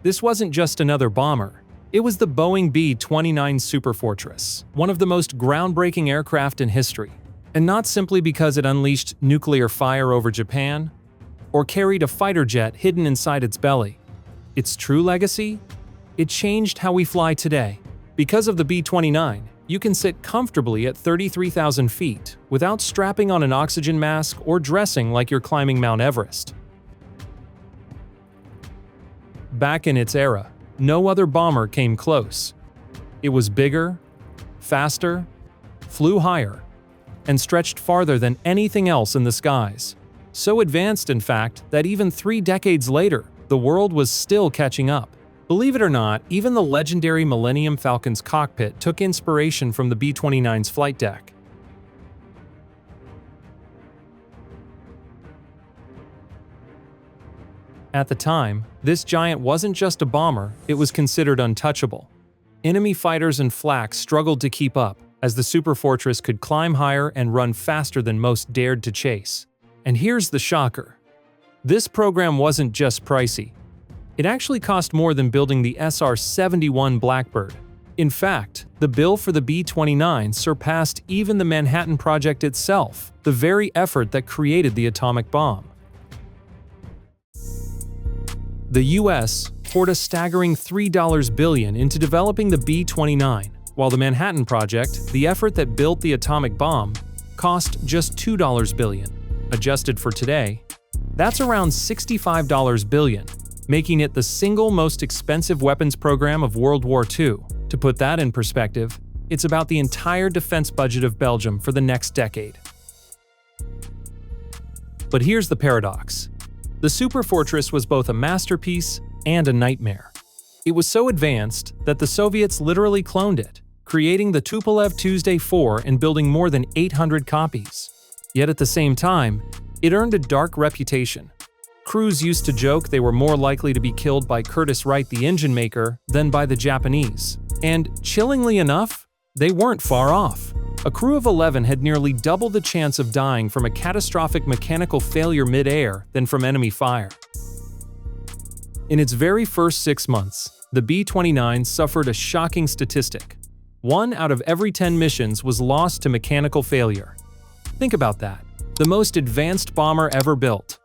This wasn't just another bomber. It was the Boeing B-29 Superfortress, one of the most groundbreaking aircraft in history. And not simply because it unleashed nuclear fire over Japan, or carried a fighter jet hidden inside its belly. Its true legacy? It changed how we fly today. Because of the B-29, you can sit comfortably at 33,000 feet without strapping on an oxygen mask or dressing like you're climbing Mount Everest. Back in its era, no other bomber came close. It was bigger, faster, flew higher, and stretched farther than anything else in the skies. So advanced, in fact, that even 3 decades later, the world was still catching up. Believe it or not, even the legendary Millennium Falcon's cockpit took inspiration from the B-29's flight deck. At the time, this giant wasn't just a bomber, it was considered untouchable. Enemy fighters and flak struggled to keep up, as the Superfortress could climb higher and run faster than most dared to chase. And here's the shocker. This program wasn't just pricey. It actually cost more than building the SR-71 Blackbird. In fact, the bill for the B-29 surpassed even the Manhattan Project itself, the very effort that created the atomic bomb. The US poured a staggering $3 billion into developing the B-29, while the Manhattan Project, the effort that built the atomic bomb, cost just $2 billion. Adjusted for today, that's around $65 billion, making it the single most expensive weapons program of World War II. To put that in perspective, it's about the entire defense budget of Belgium for the next decade. But here's the paradox. The Superfortress was both a masterpiece and a nightmare. It was so advanced that the Soviets literally cloned it, creating the Tupolev Tuesday-4 and building more than 800 copies. Yet at the same time, it earned a dark reputation. Crews used to joke they were more likely to be killed by Curtiss Wright, the engine maker, than by the Japanese. And, chillingly enough, they weren't far off. A crew of 11 had nearly double the chance of dying from a catastrophic mechanical failure mid-air than from enemy fire. In its very first 6 months, the B-29 suffered a shocking statistic. 1 out of every 10 missions was lost to mechanical failure. Think about that. The most advanced bomber ever built.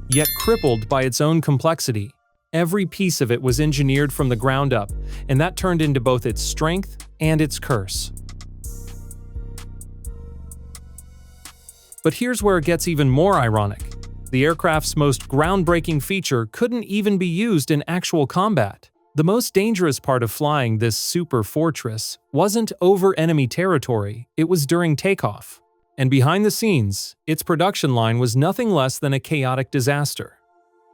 Yet crippled by its own complexity. Every piece of it was engineered from the ground up, and that turned into both its strength and its curse. But here's where it gets even more ironic. The aircraft's most groundbreaking feature couldn't even be used in actual combat. The most dangerous part of flying this super fortress wasn't over enemy territory, it was during takeoff. And behind the scenes, its production line was nothing less than a chaotic disaster.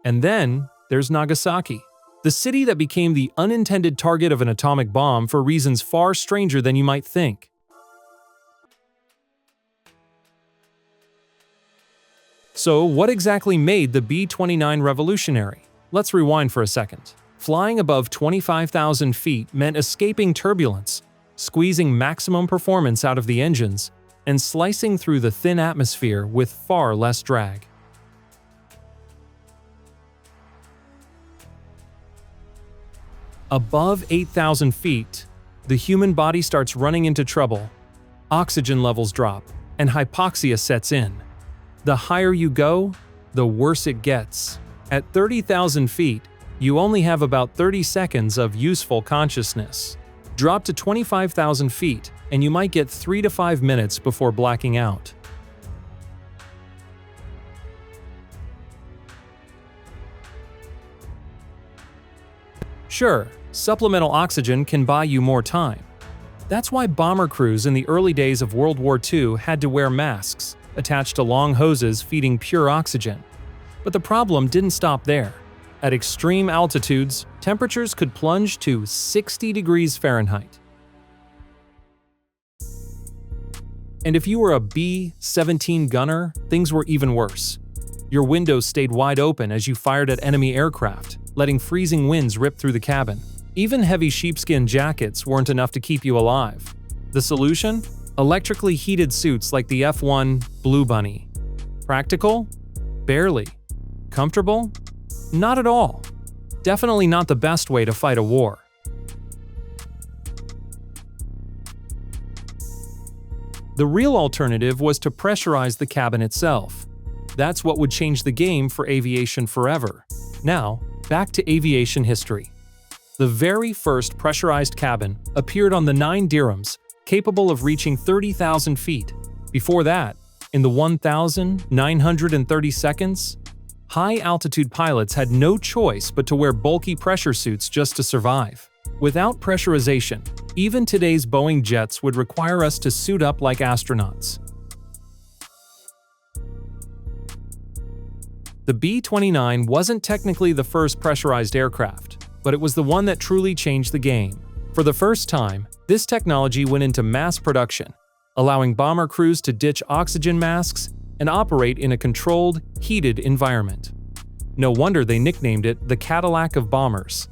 And then, there's Nagasaki, the city that became the unintended target of an atomic bomb for reasons far stranger than you might think. So, what exactly made the B-29 revolutionary? Let's rewind for a second. Flying above 25,000 feet meant escaping turbulence, squeezing maximum performance out of the engines, and slicing through the thin atmosphere with far less drag. Above 8,000 feet, the human body starts running into trouble, oxygen levels drop, and hypoxia sets in. The higher you go, the worse it gets. At 30,000 feet, you only have about 30 seconds of useful consciousness. Drop to 25,000 feet, and you might get 3 to 5 minutes before blacking out. Sure, supplemental oxygen can buy you more time. That's why bomber crews in the early days of World War II had to wear masks, attached to long hoses feeding pure oxygen. But the problem didn't stop there. At extreme altitudes, temperatures could plunge to 60 degrees Fahrenheit. And if you were a B-17 gunner, things were even worse. Your windows stayed wide open as you fired at enemy aircraft, letting freezing winds rip through the cabin. Even heavy sheepskin jackets weren't enough to keep you alive. The solution? Electrically heated suits like the F-1 Blue Bunny. Practical? Barely. Comfortable? Not at all. Definitely not the best way to fight a war. The real alternative was to pressurize the cabin itself. That's what would change the game for aviation forever. Now, back to aviation history. The very first pressurized cabin appeared on the 9 dirhams, capable of reaching 30,000 feet. Before that, in the 1,930 seconds, high-altitude pilots had no choice but to wear bulky pressure suits just to survive. Without pressurization, even today's Boeing jets would require us to suit up like astronauts. The B-29 wasn't technically the first pressurized aircraft, but it was the one that truly changed the game. For the first time, this technology went into mass production, allowing bomber crews to ditch oxygen masks and operate in a controlled, heated environment. No wonder they nicknamed it the Cadillac of bombers.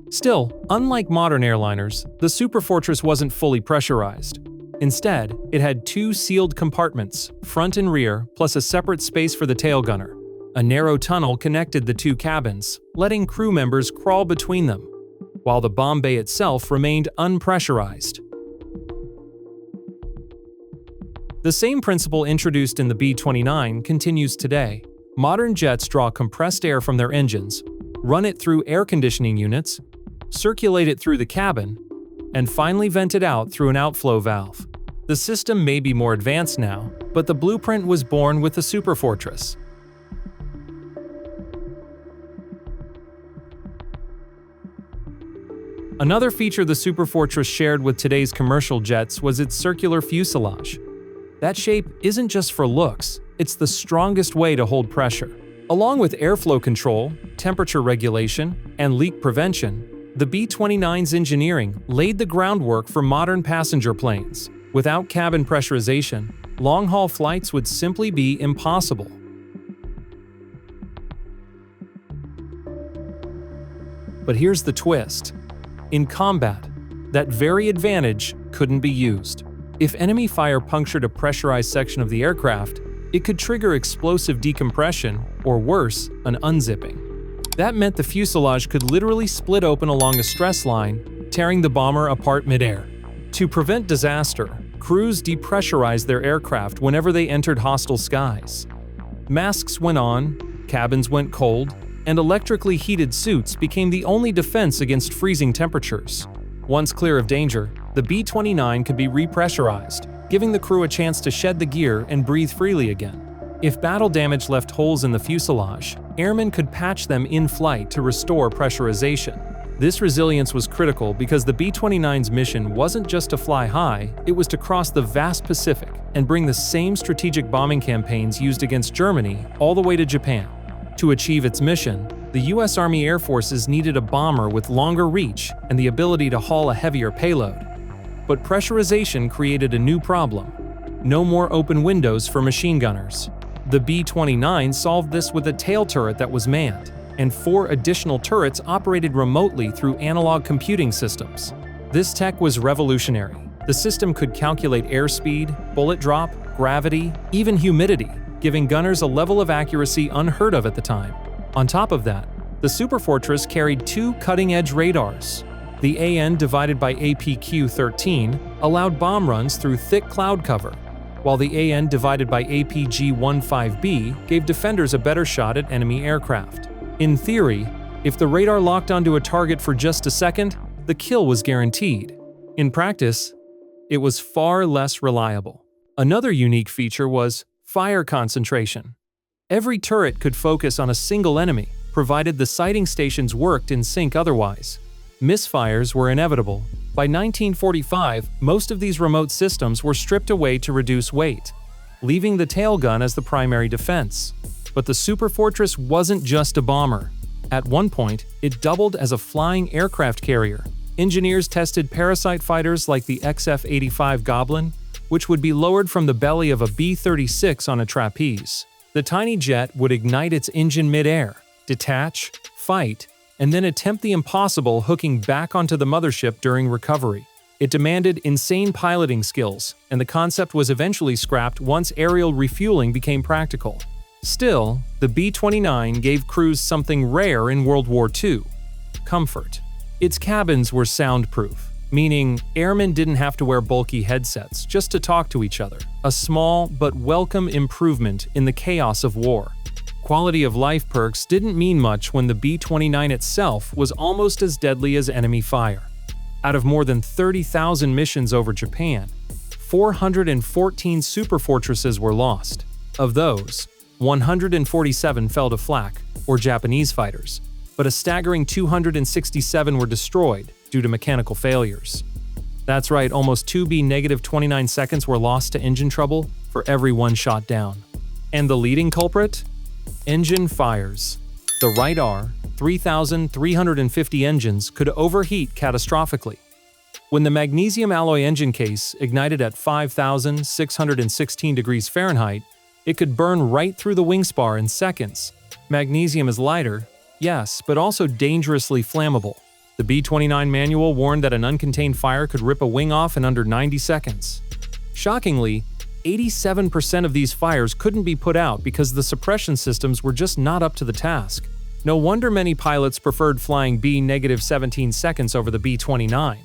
Still, unlike modern airliners, the Superfortress wasn't fully pressurized. Instead, it had 2 sealed compartments, front and rear, plus a separate space for the tail gunner. A narrow tunnel connected the 2 cabins, letting crew members crawl between them, while the bomb bay itself remained unpressurized. The same principle introduced in the B-29 continues today. Modern jets draw compressed air from their engines, run it through air conditioning units, circulate it through the cabin, and finally vent it out through an outflow valve. The system may be more advanced now, but the blueprint was born with the Superfortress. Another feature the Superfortress shared with today's commercial jets was its circular fuselage. That shape isn't just for looks, it's the strongest way to hold pressure. Along with airflow control, temperature regulation, and leak prevention, the B-29's engineering laid the groundwork for modern passenger planes. Without cabin pressurization, long-haul flights would simply be impossible. But here's the twist. In combat, that very advantage couldn't be used. If enemy fire punctured a pressurized section of the aircraft, it could trigger explosive decompression, or worse, an unzipping. That meant the fuselage could literally split open along a stress line, tearing the bomber apart midair. To prevent disaster, crews depressurized their aircraft whenever they entered hostile skies. Masks went on, cabins went cold, and electrically heated suits became the only defense against freezing temperatures. Once clear of danger, the B-29 could be repressurized, giving the crew a chance to shed the gear and breathe freely again. If battle damage left holes in the fuselage, airmen could patch them in flight to restore pressurization. This resilience was critical because the B-29's mission wasn't just to fly high, it was to cross the vast Pacific and bring the same strategic bombing campaigns used against Germany all the way to Japan. To achieve its mission, the U.S. Army Air Forces needed a bomber with longer reach and the ability to haul a heavier payload. But pressurization created a new problem. No more open windows for machine gunners. The B-29 solved this with a tail turret that was manned, and 4 additional turrets operated remotely through analog computing systems. This tech was revolutionary. The system could calculate airspeed, bullet drop, gravity, even humidity, giving gunners a level of accuracy unheard of at the time. On top of that, the Superfortress carried 2 cutting-edge radars. The AN divided by APQ-13 allowed bomb runs through thick cloud cover, while the AN divided by APG-15B gave defenders a better shot at enemy aircraft. In theory, if the radar locked onto a target for just a second, the kill was guaranteed. In practice, it was far less reliable. Another unique feature was fire concentration. Every turret could focus on a single enemy, provided the sighting stations worked in sync otherwise. Misfires were inevitable. By 1945, most of these remote systems were stripped away to reduce weight, leaving the tail gun as the primary defense. But the Superfortress wasn't just a bomber. At one point, it doubled as a flying aircraft carrier. Engineers tested parasite fighters like the XF-85 Goblin, which would be lowered from the belly of a B-36 on a trapeze. The tiny jet would ignite its engine mid-air, detach, fight, and then attempt the impossible, hooking back onto the mothership during recovery. It demanded insane piloting skills, and the concept was eventually scrapped once aerial refueling became practical. Still, the B-29 gave crews something rare in World War II: comfort. Its cabins were soundproof, meaning airmen didn't have to wear bulky headsets just to talk to each other, a small but welcome improvement in the chaos of war. Quality of life perks didn't mean much when the B-29 itself was almost as deadly as enemy fire. Out of more than 30,000 missions over Japan, 414 superfortresses were lost. Of those, 147 fell to flak, or Japanese fighters, but a staggering 267 were destroyed due to mechanical failures. That's right, almost 2 B-29 seconds were lost to engine trouble for every one shot down. And the leading culprit? Engine fires. The Wright R 3,350 engines could overheat catastrophically. When the magnesium alloy engine case ignited at 5,616 degrees Fahrenheit, it could burn right through the wing spar in seconds. Magnesium is lighter, yes, but also dangerously flammable. The B-29 manual warned that an uncontained fire could rip a wing off in under 90 seconds. Shockingly, 87% of these fires couldn't be put out because the suppression systems were just not up to the task. No wonder many pilots preferred flying B-17 seconds over the B-29.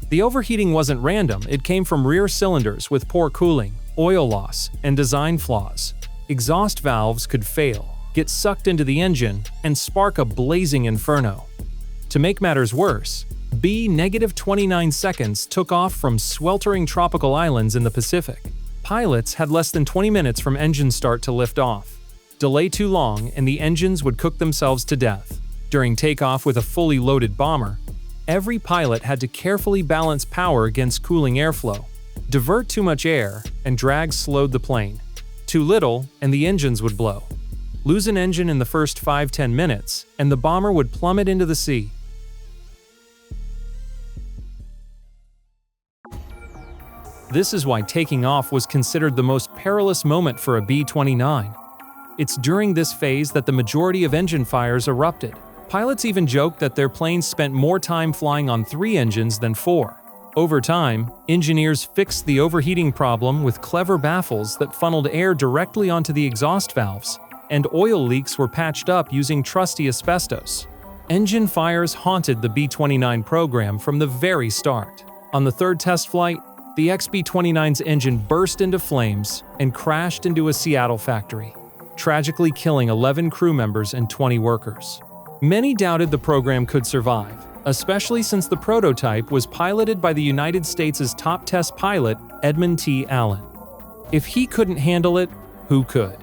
The overheating wasn't random, it came from rear cylinders with poor cooling, oil loss, and design flaws. Exhaust valves could fail, get sucked into the engine, and spark a blazing inferno. To make matters worse, B-29 seconds took off from sweltering tropical islands in the Pacific. Pilots had less than 20 minutes from engine start to lift off. Delay too long and the engines would cook themselves to death. During takeoff with a fully loaded bomber, every pilot had to carefully balance power against cooling airflow. Divert too much air, and drag slowed the plane. Too little, and the engines would blow. Lose an engine in the first 5-10 minutes, and the bomber would plummet into the sea. This is why taking off was considered the most perilous moment for a B-29. It's during this phase that the majority of engine fires erupted. Pilots even joked that their planes spent more time flying on 3 engines than 4. Over time, engineers fixed the overheating problem with clever baffles that funneled air directly onto the exhaust valves, and oil leaks were patched up using trusty asbestos. Engine fires haunted the B-29 program from the very start. On the 3rd test flight, the XB-29's engine burst into flames and crashed into a Seattle factory, tragically killing 11 crew members and 20 workers. Many doubted the program could survive, especially since the prototype was piloted by the United States' top test pilot, Edmund T. Allen. If he couldn't handle it, who could?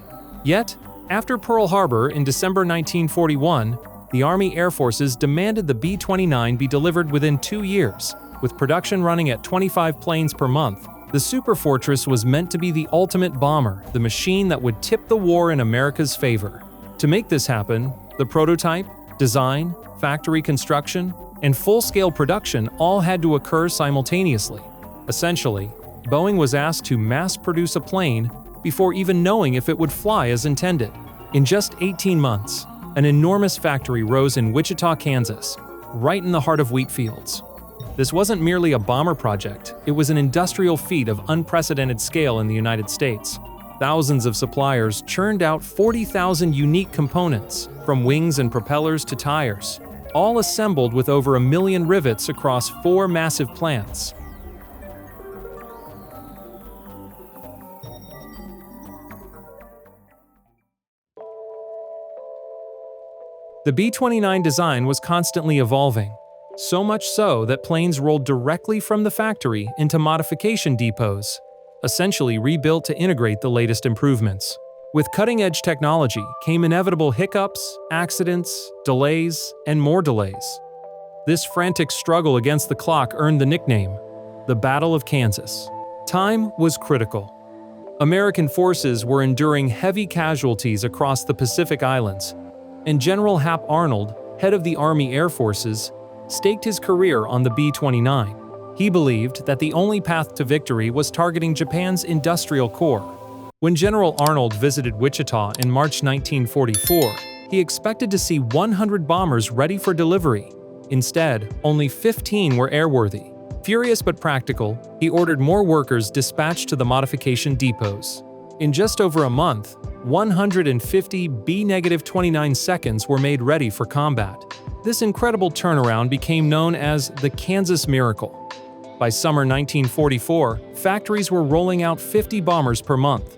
Yet, after Pearl Harbor in December 1941, the Army Air Forces demanded the B-29 be delivered within 2 years. With production running at 25 planes per month, the Superfortress was meant to be the ultimate bomber, the machine that would tip the war in America's favor. To make this happen, the prototype, design, factory construction, and full-scale production all had to occur simultaneously. Essentially, Boeing was asked to mass-produce a plane before even knowing if it would fly as intended. In just 18 months, an enormous factory rose in Wichita, Kansas, right in the heart of wheat fields. This wasn't merely a bomber project, it was an industrial feat of unprecedented scale in the United States. Thousands of suppliers churned out 40,000 unique components, from wings and propellers to tires, all assembled with over 1 million rivets across 4 massive plants. The B-29 design was constantly evolving. So much so that planes rolled directly from the factory into modification depots, essentially rebuilt to integrate the latest improvements. With cutting-edge technology came inevitable hiccups, accidents, delays, and more delays. This frantic struggle against the clock earned the nickname, the Battle of Kansas. Time was critical. American forces were enduring heavy casualties across the Pacific Islands, and General Hap Arnold, head of the Army Air Forces, staked his career on the B-29. He believed that the only path to victory was targeting Japan's industrial core. When General Arnold visited Wichita in March 1944, he expected to see 100 bombers ready for delivery. Instead, only 15 were airworthy. Furious but practical, he ordered more workers dispatched to the modification depots. In just over a month, 150 B-29 seconds were made ready for combat. This incredible turnaround became known as the Kansas Miracle. By summer 1944, factories were rolling out 50 bombers per month.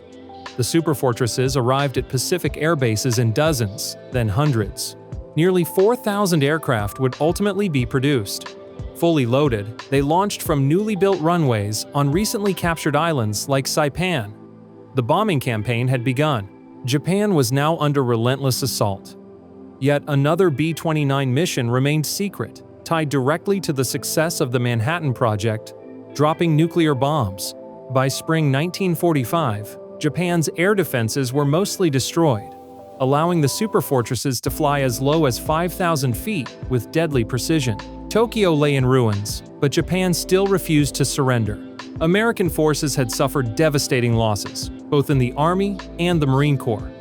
The superfortresses arrived at Pacific air bases in dozens, then hundreds. Nearly 4,000 aircraft would ultimately be produced. Fully loaded, they launched from newly built runways on recently captured islands like Saipan. The bombing campaign had begun. Japan was now under relentless assault. Yet another B-29 mission remained secret, tied directly to the success of the Manhattan Project, dropping nuclear bombs. By spring 1945, Japan's air defenses were mostly destroyed, allowing the superfortresses to fly as low as 5,000 feet with deadly precision. Tokyo lay in ruins, but Japan still refused to surrender. American forces had suffered devastating losses, both in the Army and the Marine Corps.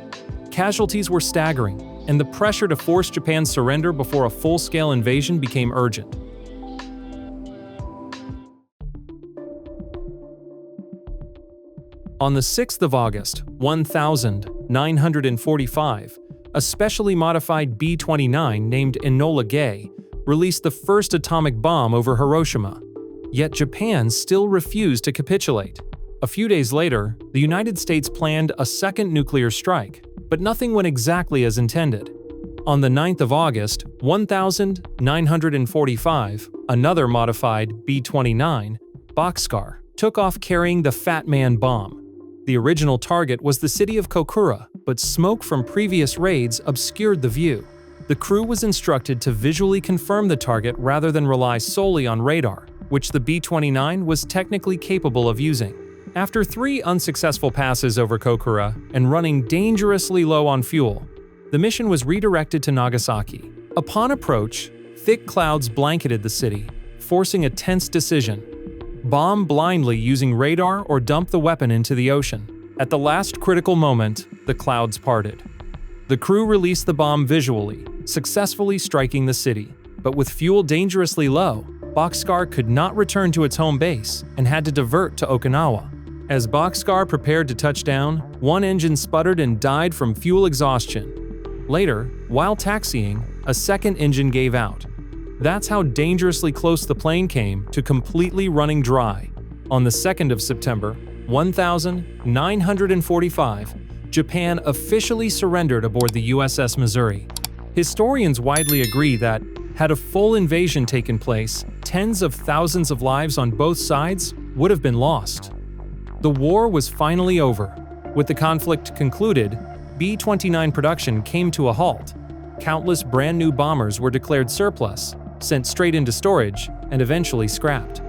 Casualties were staggering, and the pressure to force Japan's surrender before a full-scale invasion became urgent. On the 6th of August, 1945, a specially modified B-29 named Enola Gay released the first atomic bomb over Hiroshima. Yet Japan still refused to capitulate. A few days later, the United States planned a second nuclear strike, but nothing went exactly as intended. On the 9th of August, 1945, another modified B-29, Boxcar, took off carrying the Fat Man bomb. The original target was the city of Kokura, but smoke from previous raids obscured the view. The crew was instructed to visually confirm the target rather than rely solely on radar, which the B-29 was technically capable of using. After 3 unsuccessful passes over Kokura and running dangerously low on fuel, the mission was redirected to Nagasaki. Upon approach, thick clouds blanketed the city, forcing a tense decision: bomb blindly using radar or dump the weapon into the ocean. At the last critical moment, the clouds parted. The crew released the bomb visually, successfully striking the city. But with fuel dangerously low, Boxcar could not return to its home base and had to divert to Okinawa. As Boxcar prepared to touch down, one engine sputtered and died from fuel exhaustion. Later, while taxiing, a second engine gave out. That's how dangerously close the plane came to completely running dry. On the 2nd of September, 1945, Japan officially surrendered aboard the USS Missouri. Historians widely agree that, had a full invasion taken place, tens of thousands of lives on both sides would have been lost. The war was finally over. With the conflict concluded, B-29 production came to a halt. Countless brand new bombers were declared surplus, sent straight into storage, and eventually scrapped.